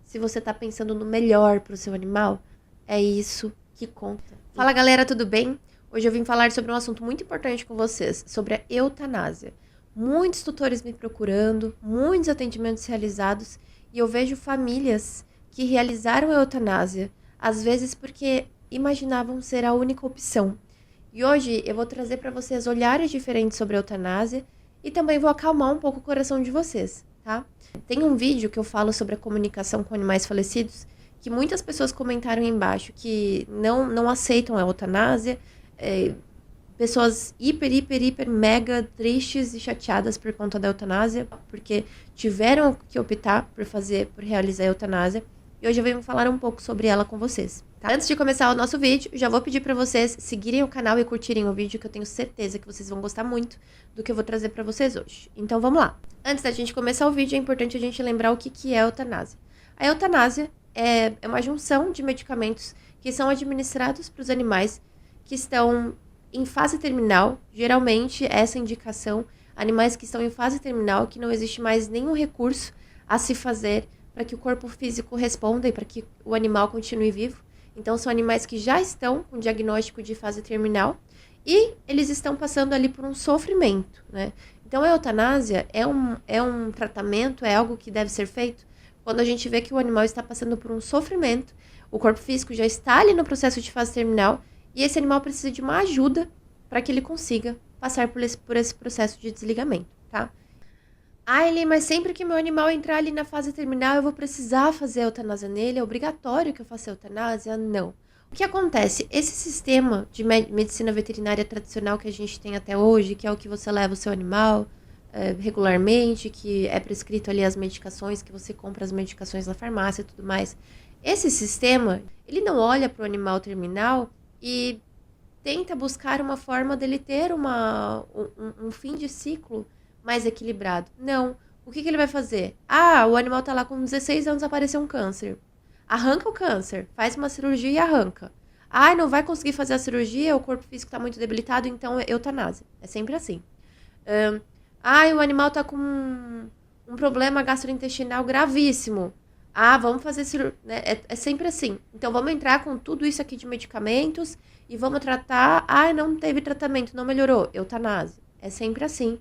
se você tá pensando no melhor pro seu animal, é isso que conta. Fala galera, tudo bem? Hoje eu vim falar sobre um assunto muito importante com vocês, sobre a eutanásia. Muitos tutores me procurando, muitos atendimentos realizados, e eu vejo famílias que realizaram a eutanásia, às vezes porque imaginavam ser a única opção. E hoje eu vou trazer para vocês olhares diferentes sobre a eutanásia e também vou acalmar um pouco o coração de vocês, tá? Tem um vídeo que eu falo sobre a comunicação com animais falecidos, que muitas pessoas comentaram aí embaixo que não aceitam a eutanásia, pessoas hiper, mega tristes e chateadas por conta da eutanásia, porque tiveram que optar por realizar a eutanásia, e hoje eu venho falar um pouco sobre ela com vocês. Tá? Antes de começar o nosso vídeo, já vou pedir para vocês seguirem o canal e curtirem o vídeo, que eu tenho certeza que vocês vão gostar muito do que eu vou trazer para vocês hoje. Então vamos lá. Antes da gente começar o vídeo, é importante a gente lembrar o que é a eutanásia. A eutanásia é uma junção de medicamentos que são administrados para os animais que estão em fase terminal. Geralmente essa indicação, animais que estão em fase terminal, que não existe mais nenhum recurso a se fazer para que o corpo físico responda e para que o animal continue vivo. Então são animais que já estão com diagnóstico de fase terminal e eles estão passando ali por um sofrimento, né? Então a eutanásia é um tratamento, é algo que deve ser feito quando a gente vê que o animal está passando por um sofrimento, o corpo físico já está ali no processo de fase terminal e esse animal precisa de uma ajuda para que ele consiga passar por esse processo de desligamento, tá? Ah, Eli, mas sempre que meu animal entrar ali na fase terminal, eu vou precisar fazer a eutanásia nele? É obrigatório que eu faça a eutanásia? Não. O que acontece? Esse sistema de medicina veterinária tradicional que a gente tem até hoje, que é o que você leva o seu animal regularmente, que é prescrito ali as medicações, que você compra as medicações na farmácia e tudo mais. Esse sistema, ele não olha para o animal terminal e tenta buscar uma forma dele ter um fim de ciclo mais equilibrado. Não. O que ele vai fazer? Ah, o animal tá lá com 16 anos, apareceu um câncer. Arranca o câncer, faz uma cirurgia e arranca. Ah, não vai conseguir fazer a cirurgia, o corpo físico tá muito debilitado, então é eutanásia. É sempre assim. O animal tá com um problema gastrointestinal gravíssimo. Ah, vamos fazer cirurgia. É sempre assim. Então vamos entrar com tudo isso aqui de medicamentos e vamos tratar. Ah, não teve tratamento, não melhorou. Eutanásia. É sempre assim.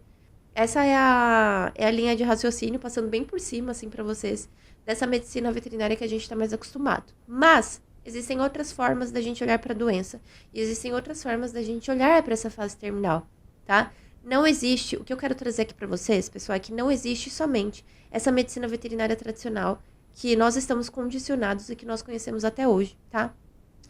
Essa é a linha de raciocínio, passando bem por cima, assim, para vocês, dessa medicina veterinária que a gente está mais acostumado. Mas existem outras formas da gente olhar para a doença. E existem outras formas da gente olhar para essa fase terminal, tá? Não existe, o que eu quero trazer aqui para vocês, pessoal, é que não existe somente essa medicina veterinária tradicional que nós estamos condicionados e que nós conhecemos até hoje, tá?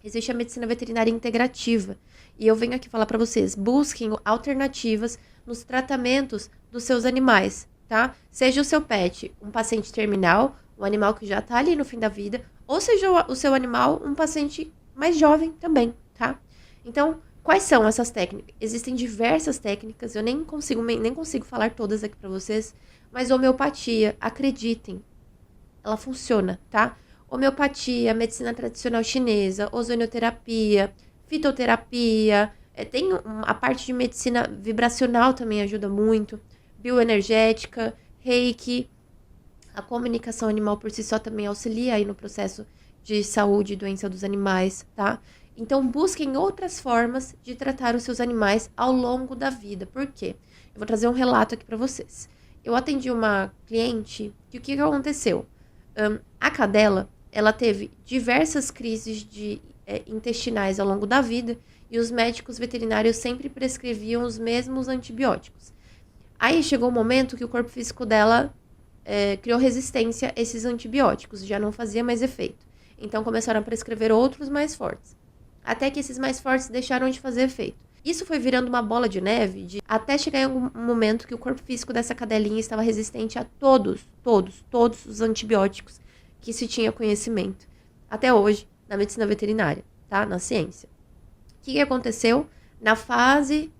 Existe a medicina veterinária integrativa. E eu venho aqui falar para vocês, busquem alternativas nos tratamentos dos seus animais, tá? Seja o seu pet um paciente terminal, um animal que já tá ali no fim da vida, ou seja o seu animal um paciente mais jovem também, tá? Então, quais são essas técnicas? Existem diversas técnicas, eu nem consigo falar todas aqui para vocês, mas homeopatia, acreditem, ela funciona, tá? Homeopatia, medicina tradicional chinesa, ozonioterapia, fitoterapia, tem a parte de medicina vibracional também ajuda muito, bioenergética, reiki, a comunicação animal por si só também auxilia aí no processo de saúde e doença dos animais, tá? Então busquem outras formas de tratar os seus animais ao longo da vida. Por quê? Eu vou trazer um relato aqui para vocês. Eu atendi uma cliente que o que aconteceu? A cadela, ela teve diversas crises intestinais ao longo da vida e os médicos veterinários sempre prescreviam os mesmos antibióticos. Aí chegou um momento que o corpo físico dela criou resistência a esses antibióticos, já não fazia mais efeito. Então começaram a prescrever outros mais fortes, até que esses mais fortes deixaram de fazer efeito. Isso foi virando uma bola de neve, até chegar em algum momento que o corpo físico dessa cadelinha estava resistente a todos os antibióticos que se tinha conhecimento, até hoje, na medicina veterinária, tá? Na ciência. O que aconteceu? Na fase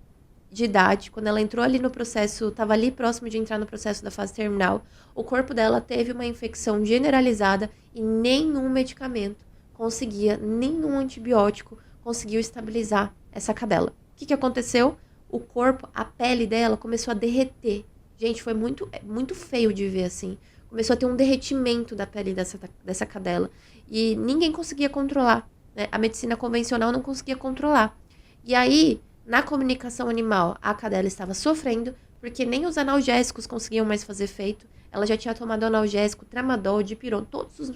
de idade, quando ela entrou ali no processo, estava ali próximo de entrar no processo da fase terminal, o corpo dela teve uma infecção generalizada e nenhum medicamento conseguia, nenhum antibiótico conseguiu estabilizar essa cadela. O que aconteceu? O corpo, a pele dela começou a derreter. Gente, foi muito feio de ver assim. começou a ter um derretimento da pele dessa cadela. E ninguém conseguia controlar, né? A medicina convencional não conseguia controlar. E aí, na comunicação animal, a cadela estava sofrendo, porque nem os analgésicos conseguiam mais fazer efeito. Ela já tinha tomado analgésico, tramadol, dipirona, todos os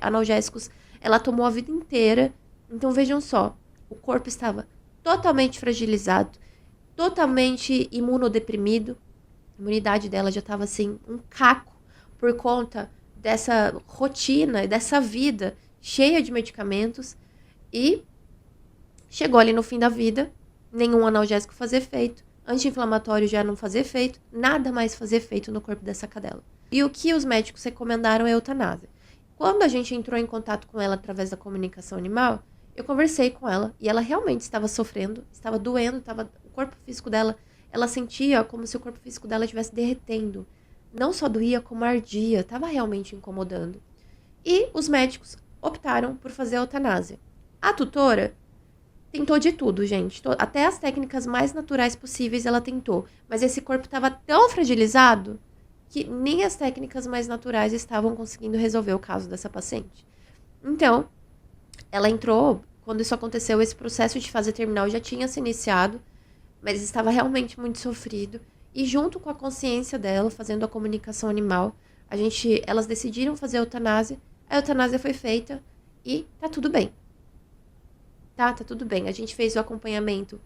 analgésicos ela tomou a vida inteira. Então, vejam só, o corpo estava totalmente fragilizado, totalmente imunodeprimido. A imunidade dela já estava assim, um caco, por conta dessa rotina e dessa vida cheia de medicamentos. E chegou ali no fim da vida, nenhum analgésico fazia efeito, anti-inflamatório já não fazia efeito, nada mais fazia efeito no corpo dessa cadela. E o que os médicos recomendaram é a eutanásia. Quando a gente entrou em contato com ela através da comunicação animal, eu conversei com ela e ela realmente estava sofrendo, estava doendo, o corpo físico dela, ela sentia como se o corpo físico dela estivesse derretendo. Não só doía, como ardia, estava realmente incomodando. E os médicos optaram por fazer a eutanásia. A tutora tentou de tudo, gente. Até as técnicas mais naturais possíveis ela tentou. Mas esse corpo estava tão fragilizado que nem as técnicas mais naturais estavam conseguindo resolver o caso dessa paciente. Então, ela entrou, quando isso aconteceu, esse processo de fase terminal já tinha se iniciado, mas estava realmente muito sofrido. E junto com a consciência dela, fazendo a comunicação animal, elas decidiram fazer a eutanásia foi feita e tá tudo bem. Tá tudo bem. A gente fez o acompanhamento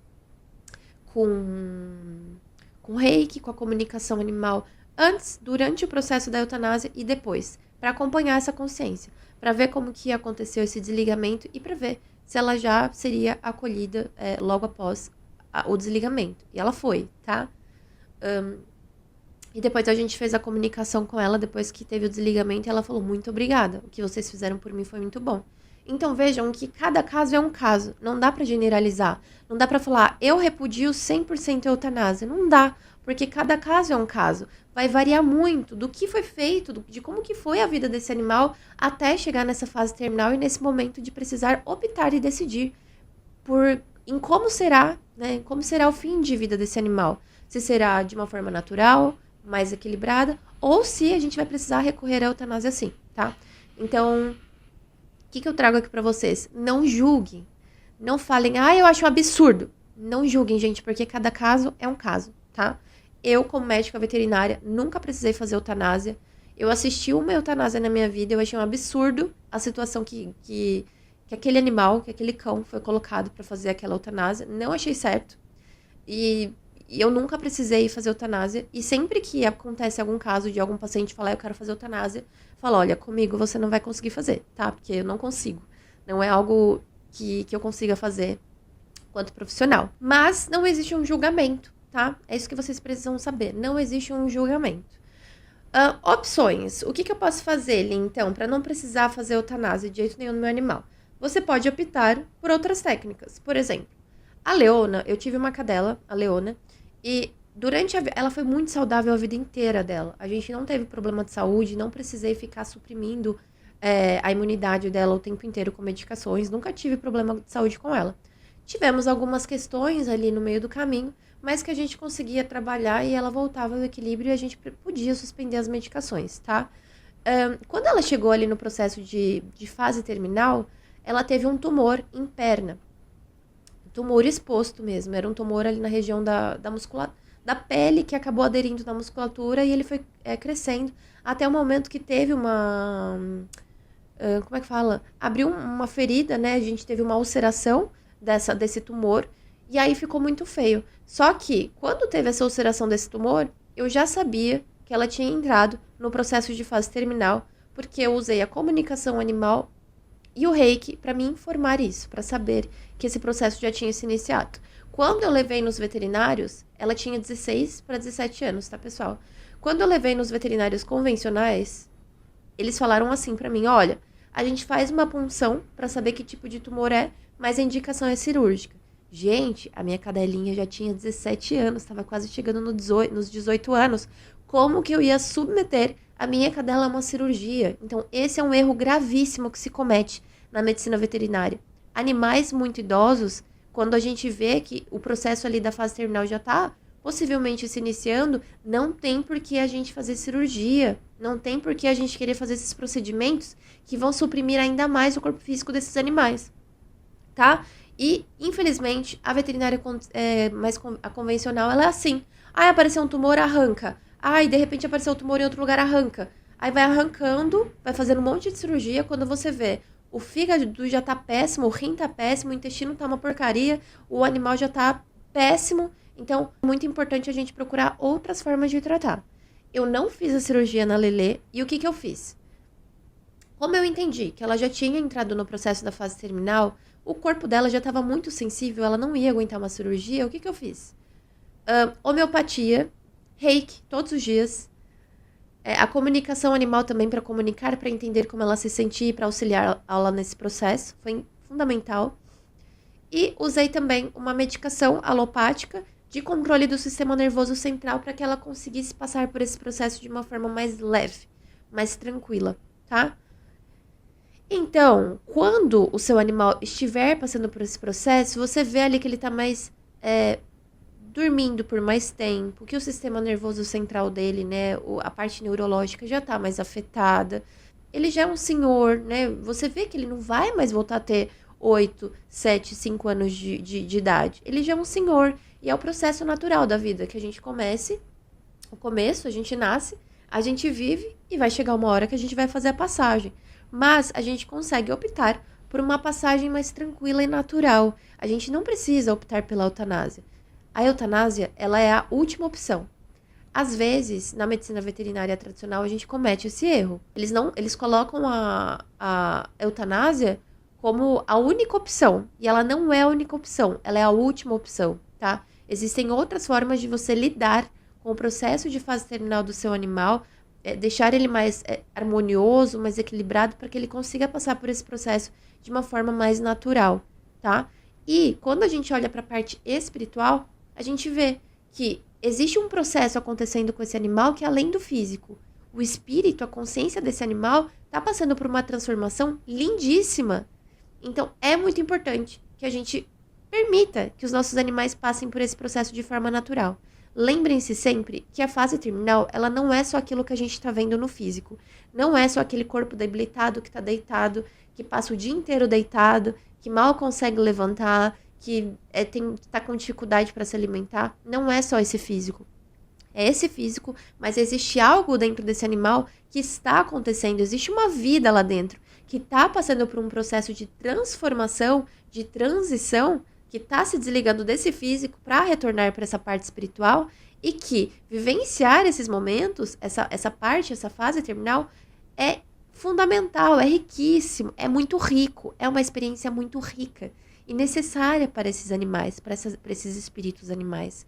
com reiki, com a comunicação animal, antes, durante o processo da eutanásia e depois, para acompanhar essa consciência, para ver como que aconteceu esse desligamento e para ver se ela já seria acolhida logo após o desligamento. E ela foi, tá? E depois a gente fez a comunicação com ela depois que teve o desligamento e ela falou, muito obrigada, o que vocês fizeram por mim foi muito bom. Então vejam que cada caso é um caso, não dá pra generalizar, não dá pra falar, eu repudio 100% a eutanásia, não dá, porque cada caso é um caso, vai variar muito do que foi feito, de como que foi a vida desse animal até chegar nessa fase terminal e nesse momento de precisar optar e decidir em como será, né, como será o fim de vida desse animal, se será de uma forma natural, mais equilibrada, ou se a gente vai precisar recorrer à eutanásia sim, tá? Então, o que eu trago aqui pra vocês? Não julguem. Não falem, eu acho um absurdo. Não julguem, gente, porque cada caso é um caso, tá? Eu, como médica veterinária, nunca precisei fazer eutanásia. Eu assisti uma eutanásia na minha vida, eu achei um absurdo a situação que aquele animal, que aquele cão foi colocado pra fazer aquela eutanásia. Não achei certo. E eu nunca precisei fazer eutanásia. E sempre que acontece algum caso de algum paciente falar, eu quero fazer eutanásia, falo, olha, comigo você não vai conseguir fazer, tá? Porque eu não consigo. Não é algo que eu consiga fazer quanto profissional. Mas não existe um julgamento, tá? É isso que vocês precisam saber. Não existe um julgamento. Opções. O que eu posso fazer, Lin, então, para não precisar fazer eutanásia de jeito nenhum no meu animal? Você pode optar por outras técnicas. Por exemplo, a Leona, eu tive uma cadela, a Leona, e ela foi muito saudável a vida inteira dela. A gente não teve problema de saúde, não precisei ficar suprimindo a imunidade dela o tempo inteiro com medicações. Nunca tive problema de saúde com ela. Tivemos algumas questões ali no meio do caminho, mas que a gente conseguia trabalhar e ela voltava ao equilíbrio e a gente podia suspender as medicações, tá? Quando ela chegou ali no processo de fase terminal, ela teve um tumor em perna. Tumor exposto mesmo, era um tumor ali na região da musculatura, da pele, que acabou aderindo na musculatura e ele foi crescendo até o momento que teve uma... como é que fala? Abriu uma ferida, né? A gente teve uma ulceração desse tumor e aí ficou muito feio. Só que, quando teve essa ulceração desse tumor, eu já sabia que ela tinha entrado no processo de fase terminal, porque eu usei a comunicação animal e o reiki para me informar isso, para saber que esse processo já tinha se iniciado. Quando eu levei nos veterinários, ela tinha 16 para 17 anos, tá, pessoal? Quando eu levei nos veterinários convencionais, eles falaram assim para mim, olha, a gente faz uma punção para saber que tipo de tumor é, mas a indicação é cirúrgica. Gente, a minha cadelinha já tinha 17 anos, estava quase chegando nos 18 anos. Como que eu ia submeter a minha cadela a uma cirurgia? Então, esse é um erro gravíssimo que se comete na medicina veterinária. Animais muito idosos, quando a gente vê que o processo ali da fase terminal já está possivelmente se iniciando, não tem por que a gente fazer cirurgia, não tem por que a gente querer fazer esses procedimentos que vão suprimir ainda mais o corpo físico desses animais, tá? E, infelizmente, a veterinária a convencional, ela é assim. Ai, apareceu um tumor, arranca. Ai, de repente apareceu um tumor em outro lugar, arranca. Aí vai arrancando, vai fazendo um monte de cirurgia, quando você vê, o fígado já tá péssimo, o rim tá péssimo, o intestino tá uma porcaria, o animal já tá péssimo. Então, é muito importante a gente procurar outras formas de tratar. Eu não fiz a cirurgia na Lelê, e o que eu fiz? Como eu entendi que ela já tinha entrado no processo da fase terminal, o corpo dela já estava muito sensível, ela não ia aguentar uma cirurgia, o que eu fiz? Homeopatia, reiki, todos os dias. A comunicação animal também para comunicar, para entender como ela se sentia e para auxiliar ela nesse processo, foi fundamental. E usei também uma medicação alopática de controle do sistema nervoso central para que ela conseguisse passar por esse processo de uma forma mais leve, mais tranquila, tá? Então, quando o seu animal estiver passando por esse processo, você vê ali que ele está mais dormindo por mais tempo, que o sistema nervoso central dele, né, a parte neurológica já está mais afetada. Ele já é um senhor, né? Você vê que ele não vai mais voltar a ter 8, 7, 5 anos de idade. Ele já é um senhor. E é o processo natural da vida, que a gente a gente nasce, a gente vive e vai chegar uma hora que a gente vai fazer a passagem. Mas a gente consegue optar por uma passagem mais tranquila e natural. A gente não precisa optar pela eutanásia. A eutanásia, ela é a última opção. Às vezes, na medicina veterinária tradicional, a gente comete esse erro. Eles colocam a eutanásia como a única opção. E ela não é a única opção, ela é a última opção, tá? Existem outras formas de você lidar com o processo de fase terminal do seu animal, deixar ele mais harmonioso, mais equilibrado, para que ele consiga passar por esse processo de uma forma mais natural, tá? E quando a gente olha para a parte espiritual, a gente vê que existe um processo acontecendo com esse animal que é além do físico. O espírito, a consciência desse animal, está passando por uma transformação lindíssima. Então, é muito importante que a gente permita que os nossos animais passem por esse processo de forma natural. Lembrem-se sempre que a fase terminal, ela não é só aquilo que a gente está vendo no físico. Não é só aquele corpo debilitado que está deitado, que passa o dia inteiro deitado, que mal consegue levantar, que tá com dificuldade para se alimentar. Não é só esse físico. É esse físico, mas existe algo dentro desse animal que está acontecendo. Existe uma vida lá dentro que está passando por um processo de transformação, de transição, que está se desligando desse físico para retornar para essa parte espiritual e que vivenciar esses momentos, essa parte, essa fase terminal, é fundamental, é riquíssimo, é muito rico, é uma experiência muito rica e necessária para esses animais, para esses espíritos animais.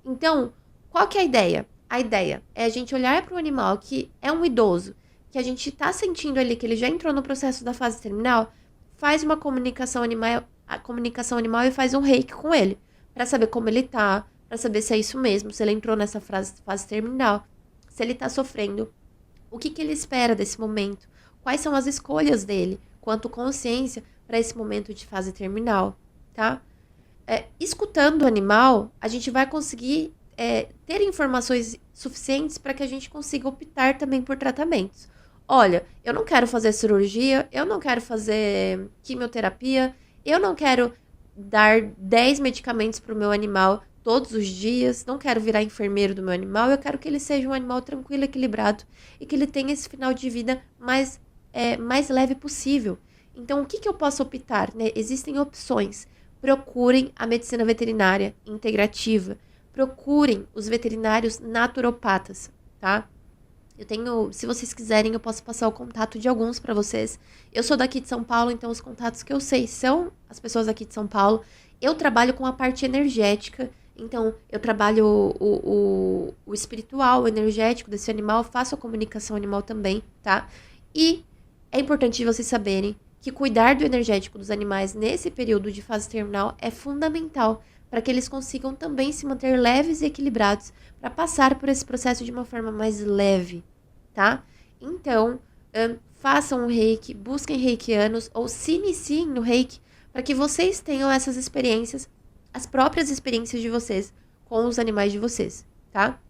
Então, qual que é a ideia? A ideia é a gente olhar para o animal que é um idoso, que a gente está sentindo ali que ele já entrou no processo da fase terminal, faz uma comunicação animal e faz um reiki com ele, para saber como ele tá, para saber se é isso mesmo, se ele entrou nessa fase terminal, se ele tá sofrendo, o que ele espera desse momento, quais são as escolhas dele, quanto consciência para esse momento de fase terminal, tá? Escutando o animal, a gente vai conseguir ter informações suficientes para que a gente consiga optar também por tratamentos. Olha, eu não quero fazer cirurgia, eu não quero fazer quimioterapia, eu não quero dar 10 medicamentos para o meu animal todos os dias, não quero virar enfermeiro do meu animal, eu quero que ele seja um animal tranquilo, equilibrado e que ele tenha esse final de vida mais leve possível. Então, o que eu posso optar? Né? Existem opções. Procurem a medicina veterinária integrativa. Procurem os veterinários naturopatas, tá? Se vocês quiserem, eu posso passar o contato de alguns para vocês. Eu sou daqui de São Paulo, então os contatos que eu sei são as pessoas aqui de São Paulo. Eu trabalho com a parte energética, então eu trabalho o espiritual, o energético desse animal, faço a comunicação animal também, tá? E é importante vocês saberem que cuidar do energético dos animais nesse período de fase terminal é fundamental para que eles consigam também se manter leves e equilibrados para passar por esse processo de uma forma mais leve, tá? Então, façam um reiki, busquem reikianos ou se iniciem no reiki para que vocês tenham essas experiências, as próprias experiências de vocês com os animais de vocês, tá?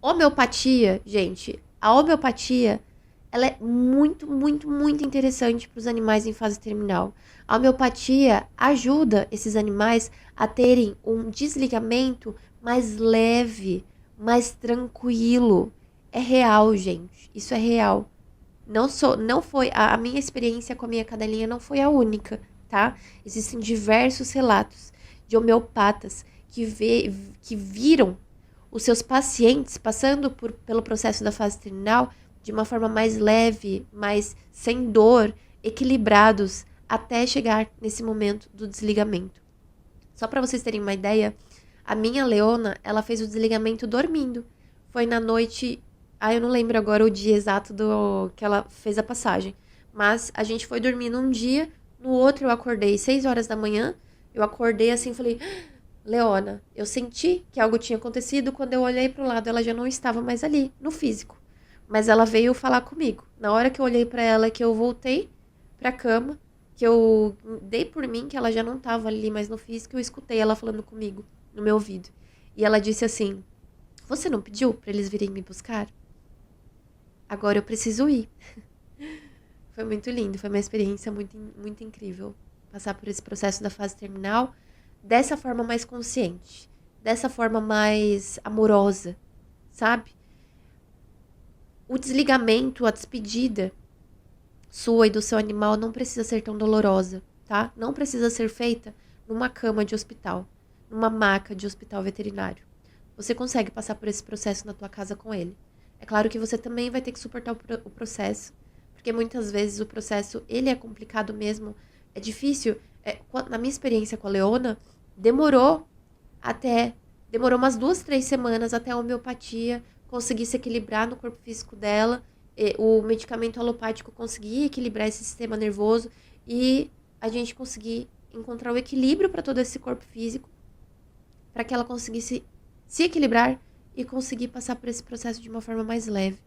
Homeopatia, gente, a homeopatia, ela é muito, muito, muito interessante para os animais em fase terminal. A homeopatia ajuda esses animais a terem um desligamento mais leve, mais tranquilo. É real, gente. Isso é real. Não foi a minha experiência com a minha cadelinha não foi a única, tá? Existem diversos relatos de homeopatas que viram os seus pacientes passando pelo processo da fase terminal de uma forma mais leve, mais sem dor, equilibrados, até chegar nesse momento do desligamento. Só para vocês terem uma ideia, a minha Leona, ela fez o desligamento dormindo. Foi na noite, eu não lembro agora o dia exato do que ela fez a passagem, mas a gente foi dormir num dia, no outro eu acordei 6 horas da manhã, eu acordei assim e falei: Leona, eu senti que algo tinha acontecido, quando eu olhei pro lado ela já não estava mais ali, no físico. Mas ela veio falar comigo. Na hora que eu olhei pra ela, que eu voltei pra cama, que eu dei por mim, que ela já não tava ali mais no físico, eu escutei ela falando comigo, no meu ouvido. E ela disse assim: você não pediu pra eles virem me buscar? Agora eu preciso ir. Foi muito lindo, foi uma experiência muito, muito incrível. Passar por esse processo da fase terminal dessa forma mais consciente, dessa forma mais amorosa, sabe? O desligamento, a despedida sua e do seu animal não precisa ser tão dolorosa, tá? Não precisa ser feita numa cama de hospital, numa maca de hospital veterinário. Você consegue passar por esse processo na tua casa com ele. É claro que você também vai ter que suportar o processo, porque muitas vezes o processo, ele é complicado mesmo, é difícil. Na minha experiência com a Leona, demorou umas 2, 3 semanas até a homeopatia conseguir se equilibrar no corpo físico dela, o medicamento alopático conseguir equilibrar esse sistema nervoso e a gente conseguir encontrar o equilíbrio para todo esse corpo físico, para que ela conseguisse se equilibrar e conseguir passar por esse processo de uma forma mais leve.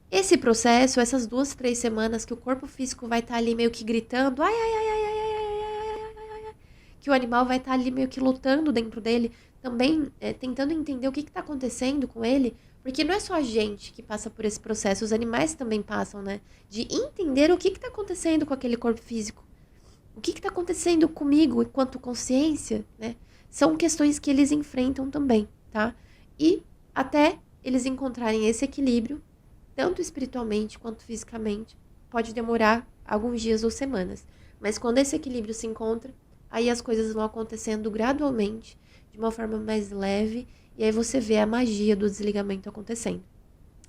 Esse processo, essas 2, 3 semanas que o corpo físico vai estar ali meio que gritando, ai, ai, ai, ai, ai, ai, ai, ai, ai, que o animal vai estar ali meio que lutando dentro dele, também tentando entender o que está acontecendo com ele, porque não é só a gente que passa por esse processo, os animais também passam, né? De entender o que está acontecendo com aquele corpo físico. O que está acontecendo comigo enquanto consciência, né? São questões que eles enfrentam também, tá? E até eles encontrarem esse equilíbrio, tanto espiritualmente quanto fisicamente, pode demorar alguns dias ou semanas. Mas quando esse equilíbrio se encontra, aí as coisas vão acontecendo gradualmente, de uma forma mais leve, e aí você vê a magia do desligamento acontecendo.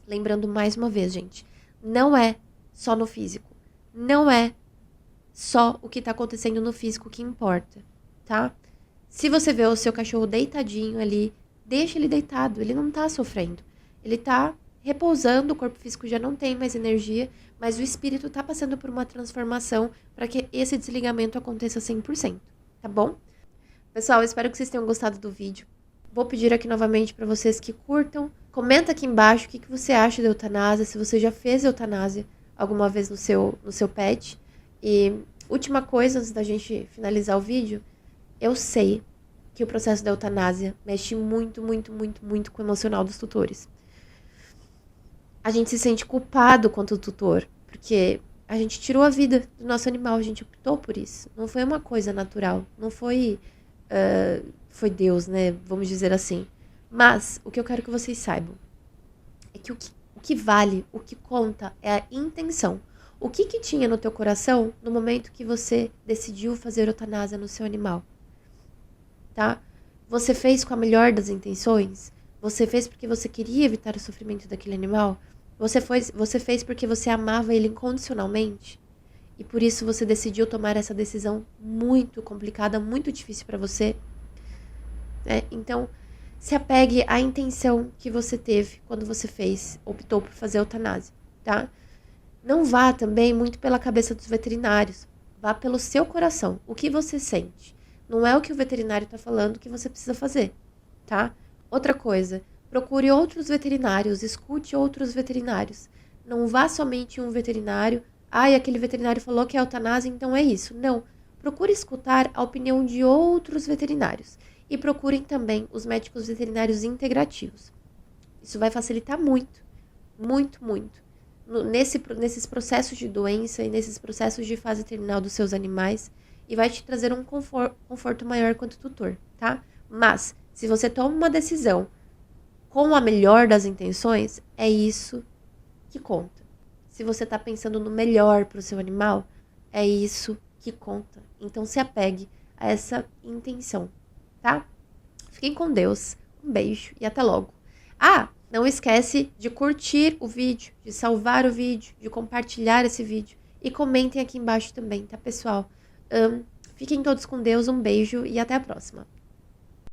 Lembrando mais uma vez, gente, não é só no físico. Não é só o que está acontecendo no físico que importa, tá? Se você vê o seu cachorro deitadinho ali, deixa ele deitado, ele não tá sofrendo. Ele tá repousando, o corpo físico já não tem mais energia, mas o espírito tá passando por uma transformação para que esse desligamento aconteça 100%, tá bom? Pessoal, eu espero que vocês tenham gostado do vídeo. Vou pedir aqui novamente para vocês que curtam. Comenta aqui embaixo o que você acha da eutanásia, se você já fez eutanásia alguma vez no seu pet. E última coisa, antes da gente finalizar o vídeo, eu sei que o processo da eutanásia mexe muito, muito, muito, muito com o emocional dos tutores. A gente se sente culpado quanto tutor, porque a gente tirou a vida do nosso animal, a gente optou por isso. Não foi uma coisa natural, não foi... foi Deus, né? Vamos dizer assim. Mas o que eu quero que vocês saibam é que o que vale, o que conta é a intenção. O que tinha no teu coração no momento que você decidiu fazer eutanásia no seu animal? Tá? Você fez com a melhor das intenções? Você fez porque você queria evitar o sofrimento daquele animal? Você fez porque você amava ele incondicionalmente? E por isso você decidiu tomar essa decisão muito complicada, muito difícil para você? Então, se apegue à intenção que você teve quando você optou por fazer eutanásia, tá? Não vá também muito pela cabeça dos veterinários. Vá pelo seu coração. O que você sente. Não é o que o veterinário está falando que você precisa fazer, tá? Outra coisa, procure outros veterinários, escute outros veterinários. Não vá somente em um veterinário. Aquele veterinário falou que é eutanásia, então é isso. Não. Procure escutar a opinião de outros veterinários. E procurem também os médicos veterinários integrativos. Isso vai facilitar muito, muito, muito. Nesses processos de doença e nesses processos de fase terminal dos seus animais. E vai te trazer um conforto maior quanto tutor, tá? Mas, se você toma uma decisão com a melhor das intenções, é isso que conta. Se você tá pensando no melhor pro seu animal, é isso que conta. Então, se apegue a essa intenção, tá? Fiquem com Deus. Um beijo e até logo. Ah, não esquece de curtir o vídeo, de salvar o vídeo, de compartilhar esse vídeo. E comentem aqui embaixo também, tá, pessoal? Fiquem todos com Deus, um beijo e até a próxima.